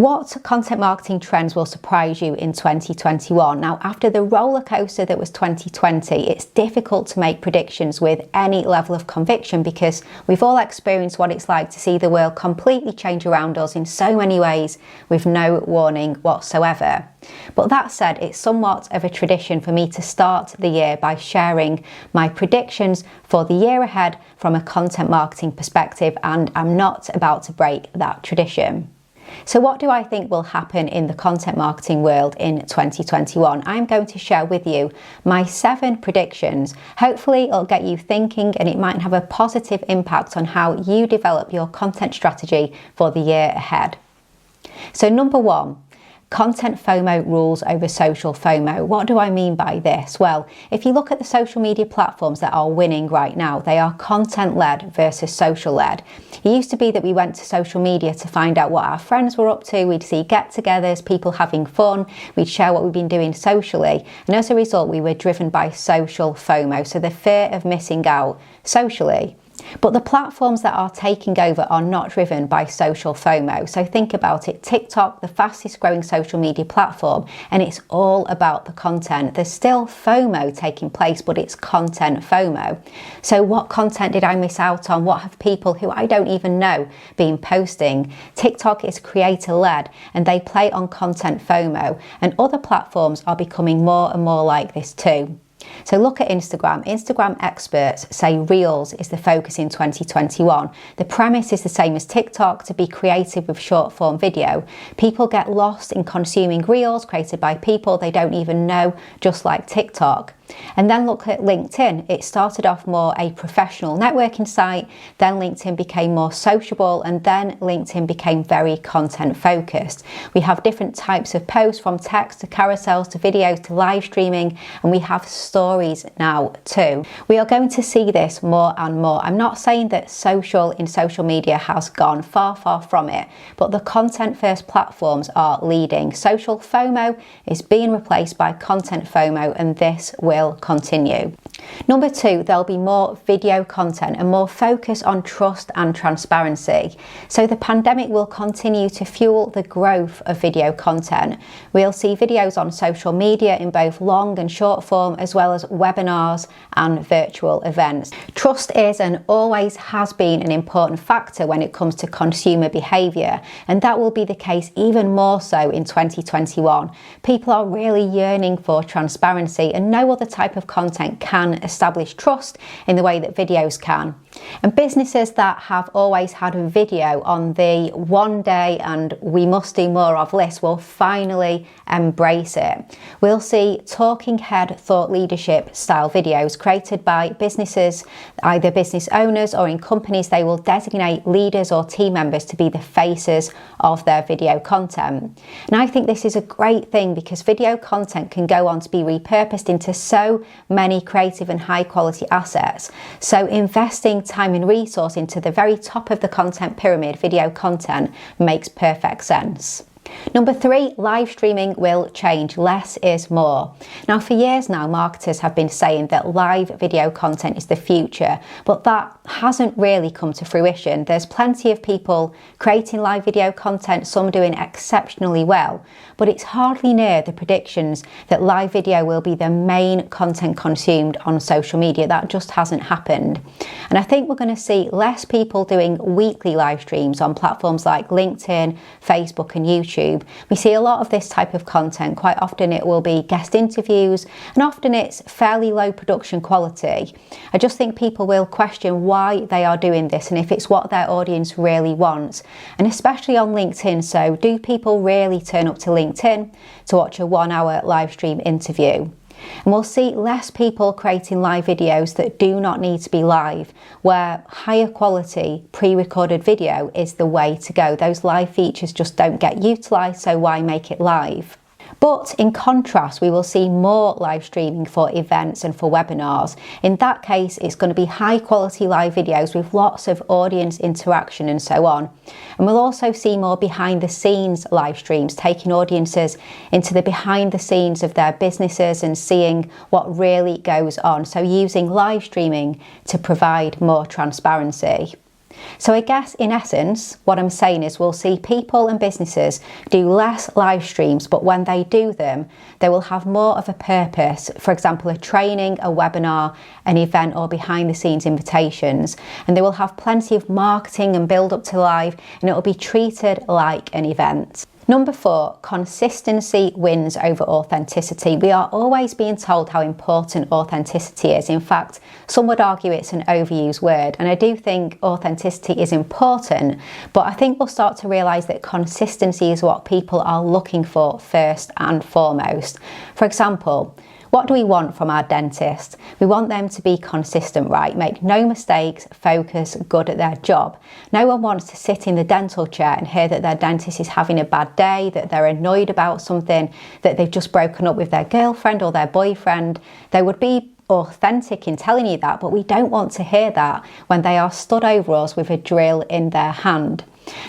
What content marketing trends will surprise you in 2021? Now, after the roller coaster that was 2020, it's difficult to make predictions with any level of conviction because we've all experienced what it's like to see the world completely change around us in so many ways with no warning whatsoever. But that said, it's somewhat of a tradition for me to start the year by sharing my predictions for the year ahead from a content marketing perspective, and I'm not about to break that tradition. So what do I think will happen in the content marketing world in 2021? I'm going to share with you my 7 predictions. Hopefully it'll get you thinking and it might have a positive impact on how you develop your content strategy for the year ahead. So number 1. Content FOMO rules over social FOMO. What do I mean by this? Well, if you look at the social media platforms that are winning right now, they are content-led versus social-led. It used to be that we went to social media to find out what our friends were up to, we'd see get-togethers, people having fun, we'd share what we've been doing socially, and as a result we were driven by social FOMO, so the fear of missing out socially. But the platforms that are taking over are not driven by social FOMO. So think about it, TikTok, the fastest growing social media platform, and it's all about the content. There's still FOMO taking place, but it's content FOMO. So what content did I miss out on? What have people who I don't even know been posting? TikTok is creator led and they play on content FOMO, and other platforms are becoming more and more like this too. So look at Instagram. Instagram experts say Reels is the focus in 2021. The premise is the same as TikTok, to be creative with short form video. People get lost in consuming Reels created by people they don't even know, just like TikTok. And then look at LinkedIn. It started off more a professional networking site, then LinkedIn became more sociable, and then LinkedIn became very content focused. We have different types of posts, from text to carousels to videos to live streaming, and we have stories now too. We are going to see this more and more. I'm not saying that social in social media has gone, far from it, but the content first platforms are leading. Social FOMO is being replaced by content FOMO, and this will continue. Number 2, there'll be more video content and more focus on trust and transparency. So the pandemic will continue to fuel the growth of video content. We'll see videos on social media in both long and short form, as well as webinars and virtual events. Trust is and always has been an important factor when it comes to consumer behaviour, and that will be the case even more so in 2021. People are really yearning for transparency, and no other type of content can establish trust in the way that videos can. And businesses that have always had a video on the one day and we must do more of list will finally embrace it. We'll see talking head thought leadership style videos created by businesses, either business owners or in companies. They will designate leaders or team members to be the faces of their video content. And I think this is a great thing because video content can go on to be repurposed into so many creative and high quality assets. So investing time and resource into the very top of the content pyramid, video content, makes perfect sense. Number 3, live streaming will change. Less is more. Now, for years now, marketers have been saying that live video content is the future, but that hasn't really come to fruition. There's plenty of people creating live video content, some doing exceptionally well, but it's hardly near the predictions that live video will be the main content consumed on social media. That just hasn't happened. And I think we're going to see less people doing weekly live streams on platforms like LinkedIn, Facebook and YouTube. We see a lot of this type of content. Quite often it will be guest interviews, and often it's fairly low production quality. I just think people will question why they are doing this and if it's what their audience really wants, and especially on LinkedIn. So do people really turn up to LinkedIn to watch a 1-hour live stream interview? And we'll see less people creating live videos that do not need to be live, where higher quality pre-recorded video is the way to go. Those live features just don't get utilised, so why make it live? But in contrast, we will see more live streaming for events and for webinars. In that case, it's going to be high quality live videos with lots of audience interaction and so on. And we'll also see more behind the scenes live streams, taking audiences into the behind the scenes of their businesses and seeing what really goes on. So using live streaming to provide more transparency. So I guess in essence, what I'm saying is we'll see people and businesses do less live streams, but when they do them, they will have more of a purpose. For example, a training, a webinar, an event, or behind the scenes invitations. And they will have plenty of marketing and build up to live, and it will be treated like an event. Number 4, consistency wins over authenticity. We are always being told how important authenticity is. In fact, some would argue it's an overused word, and I do think authenticity is important, but I think we'll start to realise that consistency is what people are looking for first and foremost. For example, what do we want from our dentist? We want them to be consistent, right? Make no mistakes, focus, good at their job. No one wants to sit in the dental chair and hear that their dentist is having a bad day, that they're annoyed about something, that they've just broken up with their girlfriend or their boyfriend. They would be authentic in telling you that, but we don't want to hear that when they are stood over us with a drill in their hand.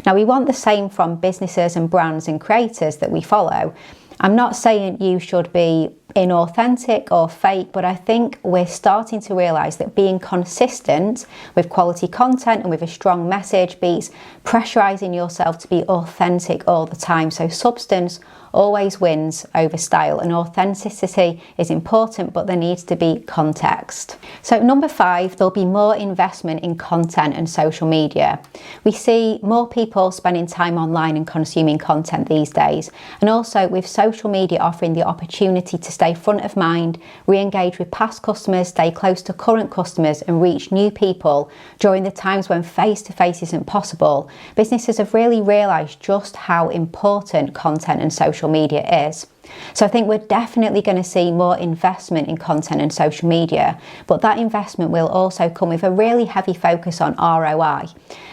Now, we want the same from businesses and brands and creators that we follow. I'm not saying you should be inauthentic or fake, but I think we're starting to realise that being consistent with quality content and with a strong message beats pressurising yourself to be authentic all the time. So substance always wins over style, and authenticity is important, but there needs to be context. So number 5, there'll be more investment in content and social media. We see more people spending time online and consuming content these days, and also with social media offering the opportunity to stay front of mind, re-engage with past customers, stay close to current customers, and reach new people during the times when face-to-face isn't possible. Businesses have really realised just how important content and social media is. So I think we're definitely going to see more investment in content and social media, but that investment will also come with a really heavy focus on ROI.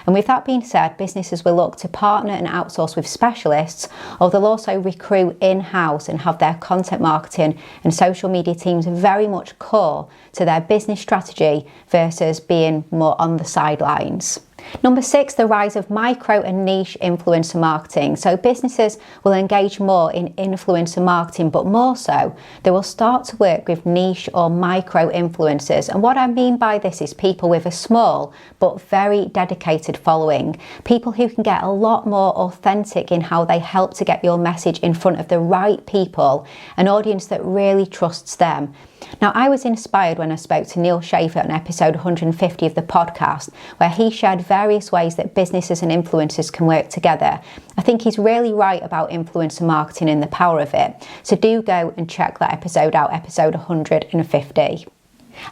And with that being said, businesses will look to partner and outsource with specialists, or they'll also recruit in-house and have their content marketing and social media teams very much core to their business strategy versus being more on the sidelines. Number 6, the rise of micro and niche influencer marketing. So businesses will engage more in influencer marketing, but more so, they will start to work with niche or micro influencers. And what I mean by this is people with a small but very dedicated following. People who can get a lot more authentic in how they help to get your message in front of the right people, an audience that really trusts them. Now, I was inspired when I spoke to Neil Schaefer on episode 150 of the podcast, where he shared various ways that businesses and influencers can work together. I think he's really right about influencer marketing and the power of it. So do go and check that episode out, episode 150.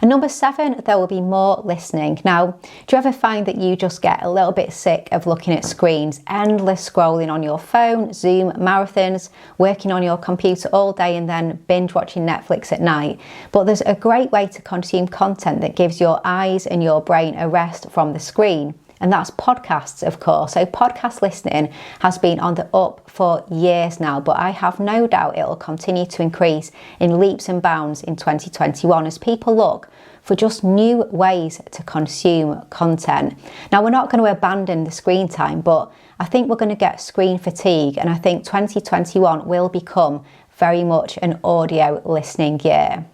And number 7, there will be more listening. Now, do you ever find that you just get a little bit sick of looking at screens, endless scrolling on your phone, Zoom marathons, working on your computer all day and then binge watching Netflix at night? But there's a great way to consume content that gives your eyes and your brain a rest from the screen. And that's podcasts, of course. So podcast listening has been on the up for years now, but I have no doubt it'll continue to increase in leaps and bounds in 2021 as people look for just new ways to consume content. Now, we're not going to abandon the screen time, but I think we're going to get screen fatigue, and I think 2021 will become very much an audio listening year.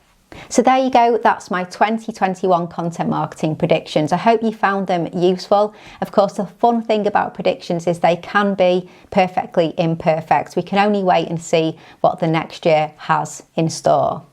So there you go, that's my 2021 content marketing predictions. I hope you found them useful. Of course, the fun thing about predictions is they can be perfectly imperfect. We can only wait and see what the next year has in store.